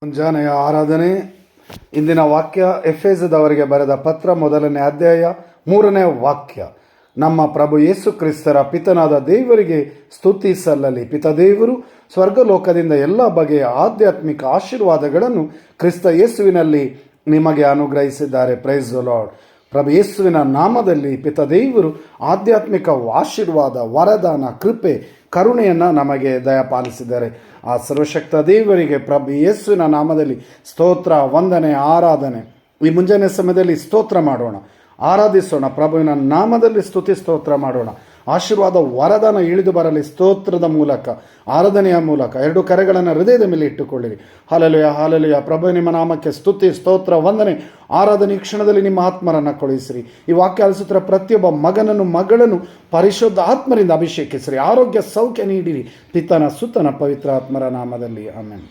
ಮುಂಜಾನೆಯ ಆರಾಧನೆ. ಇಂದಿನ ವಾಕ್ಯ ಎಫೆಸದವರಿಗೆ ಬರೆದ ಪತ್ರ 1ನೇ ಅಧ್ಯಾಯ 3ನೇ ವಾಕ್ಯ. ನಮ್ಮ ಪ್ರಭು ಯೇಸು ಕ್ರಿಸ್ತರ ಪಿತನಾದ ದೇವರಿಗೆ ಸ್ತುತಿ ಸಲ್ಲಲಿ. ಪಿತದೇವರು ಸ್ವರ್ಗಲೋಕದಿಂದ ಎಲ್ಲ ಬಗೆಯ ಆಧ್ಯಾತ್ಮಿಕ ಆಶೀರ್ವಾದಗಳನ್ನು ಕ್ರಿಸ್ತ ಯೇಸುವಿನಲ್ಲಿ ನಿಮಗೆ ಅನುಗ್ರಹಿಸಿದ್ದಾರೆ. Praise the lord. ಪ್ರಭು ಯೇಸುವಿನ ನಾಮದಲ್ಲಿ ಪಿತದೇವರು ಆಧ್ಯಾತ್ಮಿಕ ಆಶೀರ್ವಾದ, ವರದಾನ, ಕೃಪೆ, ಕರುಣೆಯನ್ನು ನಮಗೆ ದಯಪಾಲಿಸಿದ್ದಾರೆ. ಆ ಸರ್ವಶಕ್ತ ದೇವರಿಗೆ ಪ್ರಭು ಯೇಸುವಿನ ನಾಮದಲ್ಲಿ ಸ್ತೋತ್ರ, ವಂದನೆ, ಆರಾಧನೆ. ಈ ಮುಂಜಾನೆ ಸಮಯದಲ್ಲಿ ಸ್ತೋತ್ರ ಮಾಡೋಣ, ಆರಾಧಿಸೋಣ. ಪ್ರಭುವಿನ ನಾಮದಲ್ಲಿ ಸ್ತುತಿ ಸ್ತೋತ್ರ ಮಾಡೋಣ. ಆಶೀರ್ವಾದ, ವರದಾನ ಇಳಿದು ಬರಲಿ ಸ್ತೋತ್ರದ ಮೂಲಕ, ಆರಾಧನೆಯ ಮೂಲಕ. 2 ಕರೆಗಳನ್ನು ಹೃದಯದ ಮೇಲೆ ಇಟ್ಟುಕೊಳ್ಳಿರಿ. Hallelujah, hallelujah. ಪ್ರಭು ನಿಮ್ಮ ನಾಮಕ್ಕೆ ಸ್ತುತಿ, ಸ್ತೋತ್ರ, ವಂದನೆ, ಆರಾಧನೆ. ಈ ಕ್ಷಣದಲ್ಲಿ ನಿಮ್ಮ ಆತ್ಮರನ್ನು ಕಳುಹಿಸಿರಿ. ಈ ವಾಕ್ಯ ಆಲಿಸುತ್ತಿರುವ ಪ್ರತಿಯೊಬ್ಬ ಮಗನನ್ನು, ಮಗಳನ್ನು ಪರಿಶುದ್ಧ ಆತ್ಮರಿಂದ ಅಭಿಷೇಕಿಸಿರಿ. ಆರೋಗ್ಯ, ಸೌಖ್ಯ ನೀಡಿರಿ. ಪಿತನ, ಸುತನ, ಪವಿತ್ರ ಆತ್ಮರ ನಾಮದಲ್ಲಿ ಆಮೆನ್.